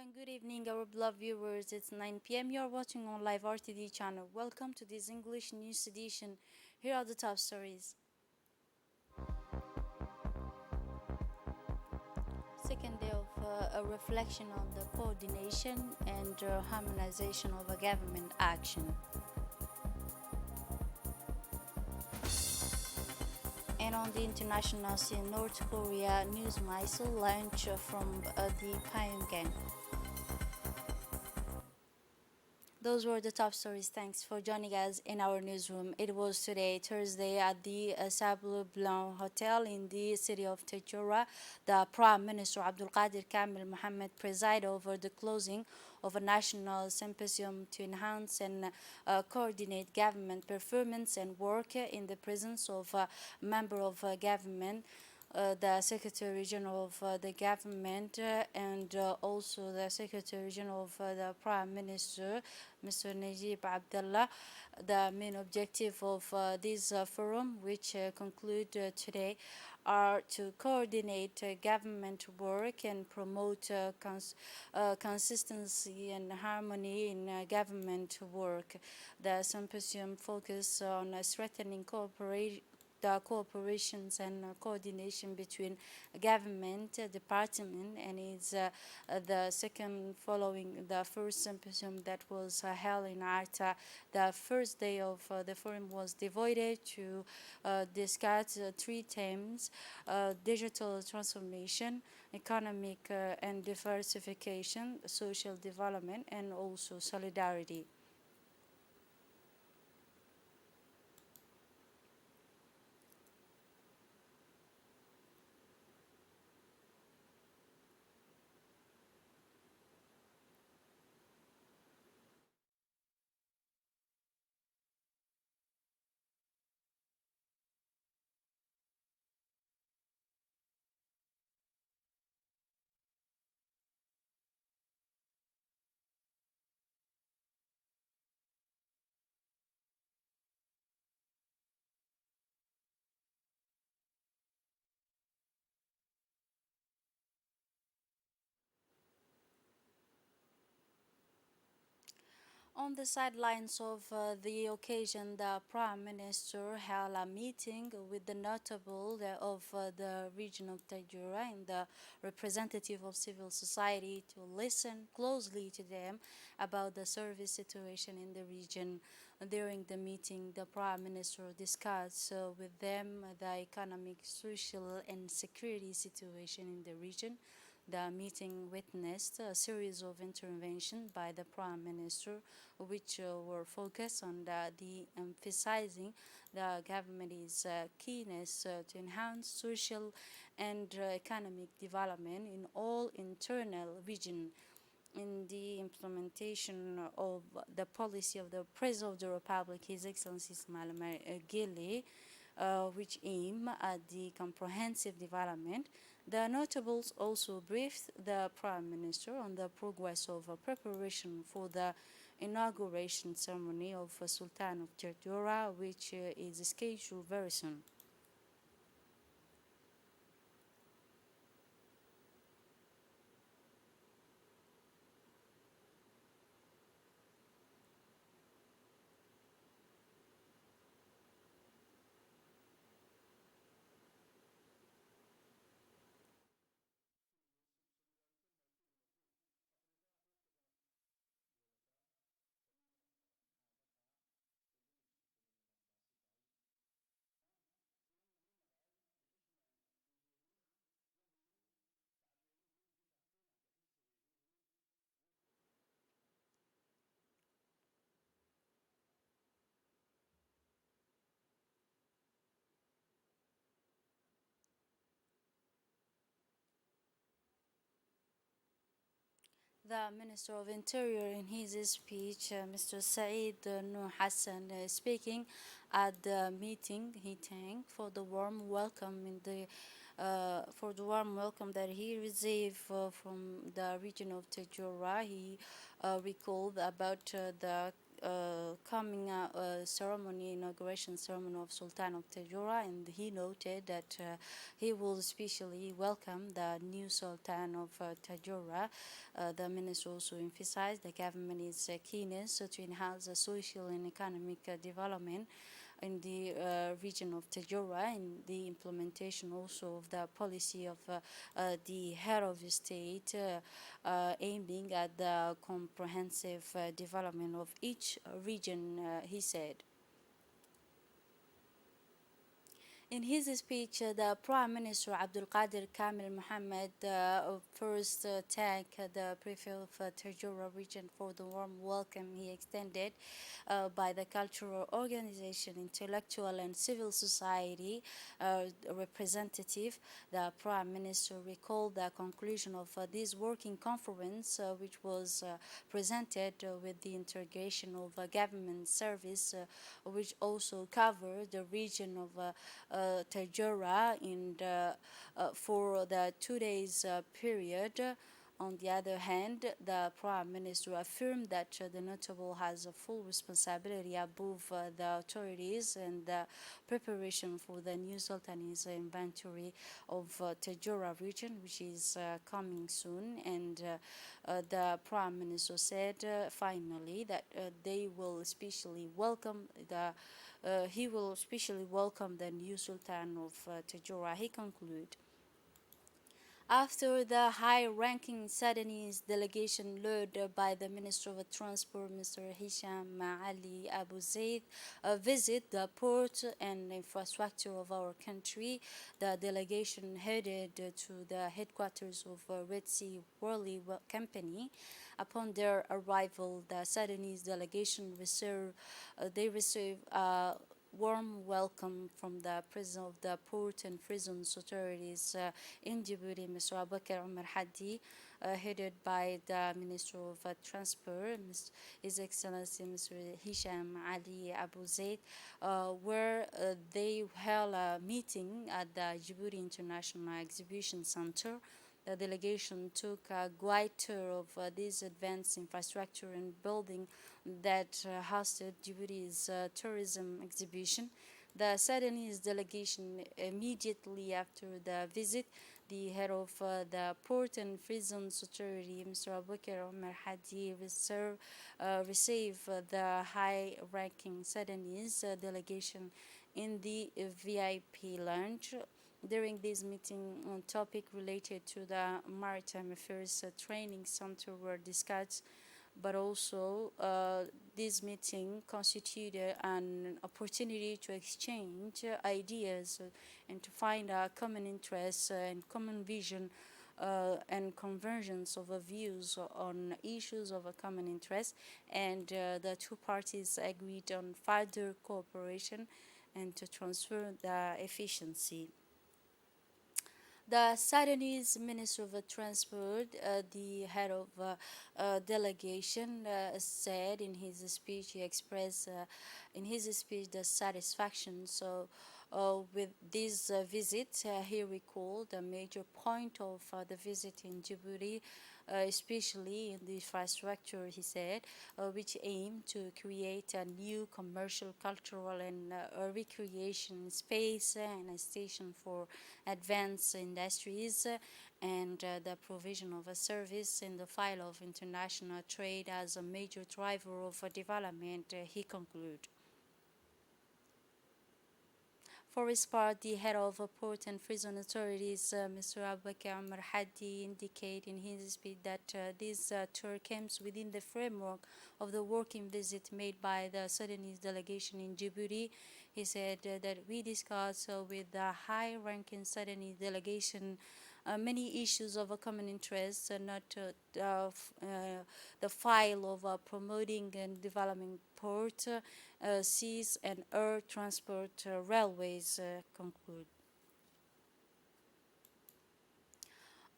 and good evening, our beloved viewers. It's 9 p.m. You are watching on Live RTD channel. Welcome to this English news edition. Here are the top stories. Second day of a reflection on the coordination and harmonization of a government action. And on the international scene, North Korea news missile launch from the Pyongyang. Those were the top stories. Thanks for joining us in our newsroom. It was today, Thursday, at the Sable Blanc Hotel in the city of Tejura. The Prime Minister Abdul Qadir Kamil Mohammed presided over the closing of a national symposium to enhance and coordinate government performance and work in the presence of a member of government. The Secretary General of the government and also the Secretary General of the Prime Minister, Mr. Najib Abdullah. The main objective of this forum, which conclude today, are to coordinate government work and promote consistency and harmony in government work. The symposium focused on strengthening cooperation, the cooperations and coordination between government department, and is the second following the first symposium that was held in Arta. The first day of the forum was devoted to discuss three themes: digital transformation, economic and diversification, social development, and also solidarity. On the sidelines of the occasion, the Prime Minister held a meeting with the notable of the region of Tajura and the representative of civil society to listen closely to them about the service situation in the region. During the meeting, the Prime Minister discussed with them the economic, social, and security situation in the region. The meeting witnessed a series of interventions by the Prime Minister, which were focused on the emphasizing the government's keenness to enhance social and economic development in all internal region. In the implementation of the policy of the President of the Republic, His Excellency Ismail Omar Guelleh, which aim at the comprehensive development. The notables also briefed the Prime Minister on the progress of preparation for the inauguration ceremony of Sultan of Terdura, which is scheduled very soon. The Minister of Interior, in his speech, Mr. Saeed Nur Hassan, speaking at the meeting, he thanked for the warm welcome that he received from the region of Tejura. He recalled about the coming ceremony, inauguration ceremony of Sultan of Tajura, and he noted that he will especially welcome the new Sultan of Tajura. The minister also emphasized the government is keenness to enhance the social and economic development in the region of Tajura, and the implementation also of the policy of the head of the state aiming at the comprehensive development of each region, he said. In his speech, the Prime Minister Abdul Qadir Kamil Mohammed first thanked the Prefect of Tajura region for the warm welcome he extended by the cultural organization, intellectual and civil society representative. The Prime Minister recalled the conclusion of this working conference, which was presented with the integration of government service, which also covered the region of Tajura for the 2 days period. On the other hand, the Prime Minister affirmed that the notable has a full responsibility above the authorities and the preparation for the new Sultan's inventory of Tajura region, which is coming soon. And the Prime Minister said finally that they will especially welcome the he will especially welcome the new Sultan of Tajura. He concluded. After the high-ranking Sudanese delegation led by the Minister of Transport, Mr. Hisham Ali Abu Zaid, visit the port and infrastructure of our country, the delegation headed to the headquarters of Red Sea Worley Company. Upon their arrival, the Sudanese delegation received warm welcome from the president of the Port and Prisons Authorities in Djibouti, Mr. Abubakar Umar Hadi, headed by the Minister of Transport, His Excellency Mr. Hisham Ali Abu Zaid, where they held a meeting at the Djibouti International Exhibition Center. The delegation took a guide tour of this advanced infrastructure and building that hosted Djibouti's tourism exhibition. The Sudanese delegation immediately after the visit, the head of the Port and Prisons Authority, Mr. Abubakar Omar Hadi, received the high-ranking Sudanese delegation in the VIP lounge. During this meeting, on topic related to the Maritime Affairs Training Center were discussed, but also this meeting constituted an opportunity to exchange ideas and to find a common interest and common vision and convergence of views on issues of a common interest, and the two parties agreed on further cooperation and to transfer the efficiency. The Sudanese Minister of Transport, the head of delegation, said in his speech, he expressed in his speech the satisfaction. So, with this visit, he recalled a major point of the visit in Djibouti, especially in the infrastructure, he said, which aim to create a new commercial, cultural, and recreation space and a station for advanced industries and the provision of a service in the file of international trade as a major driver of development, he concluded. For his part, the head of Port and Prison Authorities, Mr. Abubakar Umar Hadi, indicated in his speech that this tour comes within the framework of the working visit made by the Sudanese delegation in Djibouti. He said that we discussed with the high-ranking Sudanese delegation many issues of a common interest, not the file of promoting and developing port, seas and air transport railways, conclude.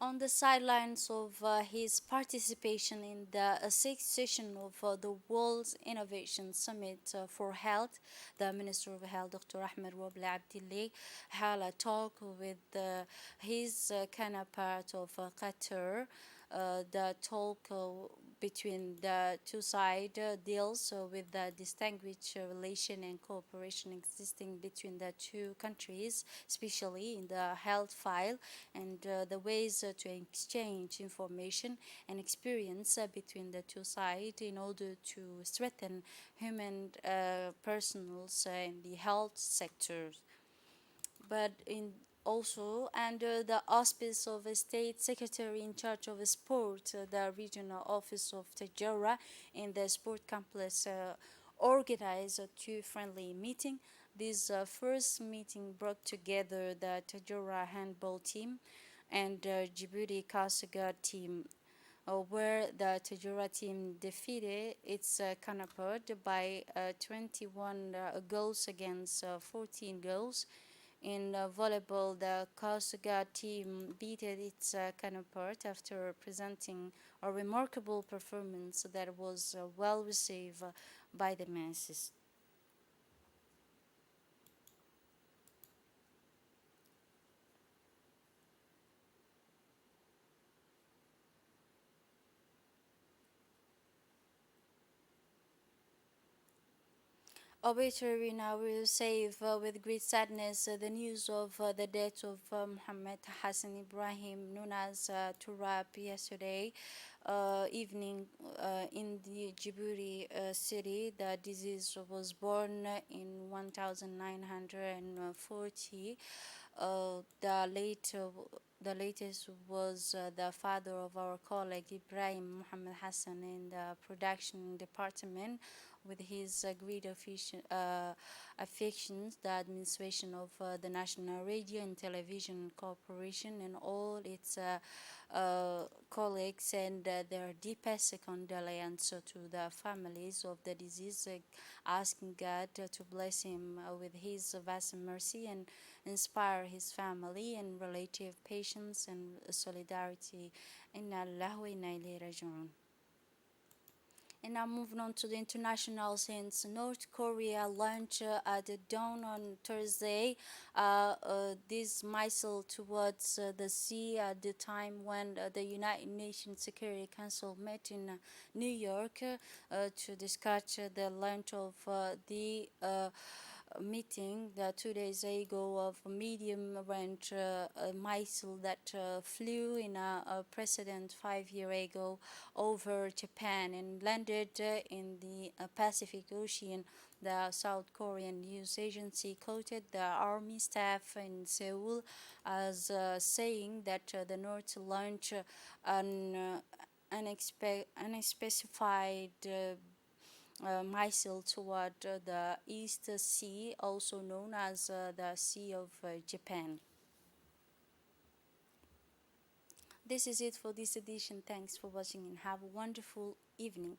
On the sidelines of his participation in the sixth session of the World's Innovation Summit for Health, the Minister of Health, Dr. Ahmed Wabli Abdillah, held a talk with his counterpart of Qatar. The talk between the two sides deals with the distinguished relation and cooperation existing between the two countries, especially in the health file, and the ways to exchange information and experience between the two sides in order to strengthen human personals in the health sector. But in also under the auspice of a state secretary in charge of sport, the regional office of Tajara in the sport complex organized a two friendly meeting. This first meeting brought together the Tajara handball team and Djibouti Kasega team, where the Tajura team defeated its counterpart by 21 goals against 14 goals. In volleyball, the Kausaga team beat its counterpart after presenting a remarkable performance that was well received by the masses. Obituary now will save with great sadness the news of the death of Muhammad Hassan Ibrahim, known as Turab, yesterday evening in the Djibouti city. The disease was born in 1940. Uh, the late, uh, the latest was the father of our colleague Ibrahim Muhammad Hassan in the production department, with his great affections, the administration of the National Radio and Television Corporation and all its colleagues, and their deepest condolences to the families of the deceased, asking God to bless him with his vast mercy and inspire his family and relative patience and solidarity. Inna Allah wa inna ilayhi raji'un. And now moving on to the international scenes. North Korea launched at the dawn on Thursday this missile towards the sea at the time when the United Nations Security Council met in New York to discuss the launch of the meeting 2 days ago of a medium range missile that flew in a precedent 5 years ago over Japan and landed in the Pacific Ocean. The South Korean news agency quoted the army staff in Seoul as saying that the North launched an unspecified missile toward the East Sea, also known as the Sea of Japan. This is it for this edition. Thanks for watching and have a wonderful evening.